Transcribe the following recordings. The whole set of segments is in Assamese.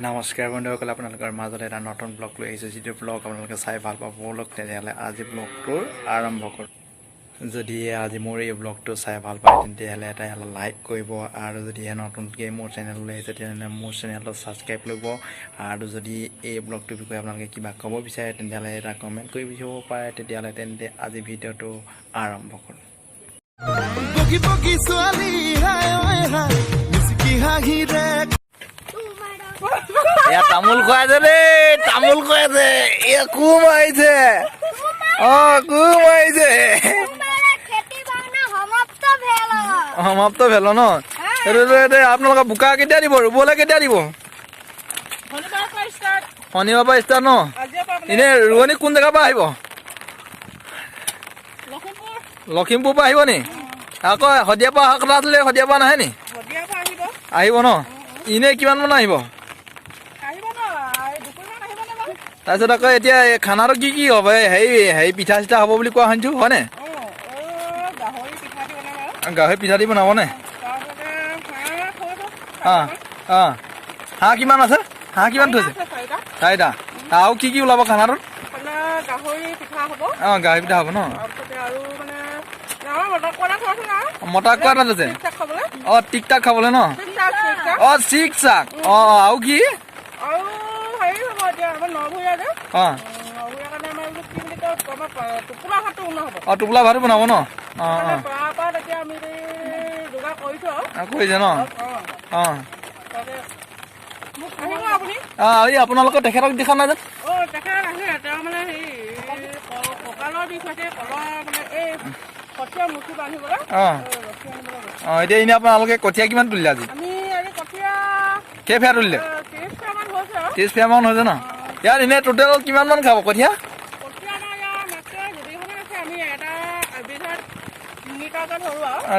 নমস্কাৰ বন্ধুসকল, আপোনালোকৰ মাজত এটা নতুন ব্লগ লৈ আহিছোঁ। যিটো ব্লগ আপোনালোকে চাই ভাল পাব ব্লগ, তেতিয়াহ'লে আজি ব্লগটোৰ আৰম্ভ কৰোঁ। যদি আজি মোৰ এই ব্লগটো চাই ভাল পায় তেতিয়াহ'লে এটা লাইক কৰিব, আৰু যদিহে নতুনকৈ মোৰ চেনেললৈ আহিছে তেতিয়াহ'লে মোৰ চেনেলটো ছাবস্ক্ৰাইব কৰিব, আৰু যদি এই ব্লগটোৰ বিষয়ে আপোনালোকে কিবা ক'ব বিচাৰে তেতিয়াহ'লে এটা কমেণ্ট কৰি দিব পাৰে। তেতিয়াহ'লে তেন্তে আজি ভিডিঅ'টো আৰম্ভ কৰোঁ। এয়া তামোল খুৱাইছে দেই, তামোল খুৱাইছে। এয়া কুম আহিছে, কুম আহিছে। সমাপ্ত ভেল ন? সেইটো আপোনালোকে বোকা কেতিয়া দিব, ৰুবলৈ কেতিয়া দিব? শনিবাৰৰ পৰা ষ্টাৰ্ট ন? এনে ৰোৱনী কোন জেগাৰ পৰা আহিব? লখিমপুৰ পৰা আহিব নি? আকৌ শদিয়াৰ পৰা অহা কথা আছিলে, শদিয়াৰ পৰা নাহে নি? আহিব ন? এনে কিমান মান আহিব? তাৰপিছত আকৌ এতিয়া খানাটো কি কি হ'ব? হেৰি পিঠা চিঠা হ'ব বুলি কোৱা শুনিছোঁ, হয়নে? গাহৰি পিঠা দি বনাবনে? হাঁহ কিমান আছে? হাঁহ কিমান থৈছে? 4টা। আৰু কি কি ওলাব খানাটোত? গাহৰি পিঠা হ'ব ন? মতা কোৱা এটা আছে? টিক টাক খাবলৈ ন? চিক চাক। আৰু কি? টোপোলা ভাতো বনাব ন? কৰিছে ন? এই আপোনালোকৰ তেখেতক দেখা নাই যেন? এতিয়া এনে আপোনালোকে কঠীয়া কিমান তুলিলে আজি? কেইফেয়া তুলিলে? 30 ফেয়া মান হৈছে ন? ইয়াত এনে টোটেল কিমান মান খাব কঠীয়া?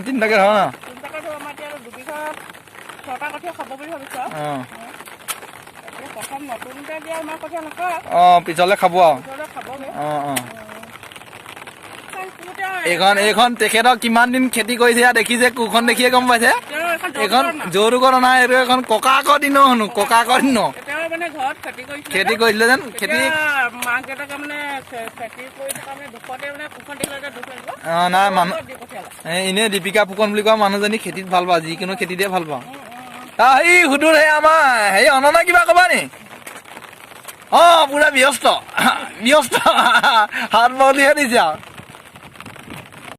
3টাকে ধৰ ন? পিছলে খাব আৰু। এইখন তেখেতক কিমান দিন খেতি কৰিছে দেখিছে, কুখন দেখিয়ে গম পাইছে। এইখন যৌতুকত অনা, এইটো এখন ককাকৰ দিনৰ শুনো, ককাকৰ দিনৰ খেতি কৰিছিলে যেন। খেতি নাই মানুহ এনেই দীপিকা ফুকন বুলি কোৱা মানুহজনী খেতিত ভাল পাওঁ, যিকোনো খেতিতে ভাল পাওঁ। সেই সুদূৰ আমাৰ হেৰি অননা কিবা কবা নি? পুৰা ব্যস্ত হাত বাউলিহে দিছে আৰু।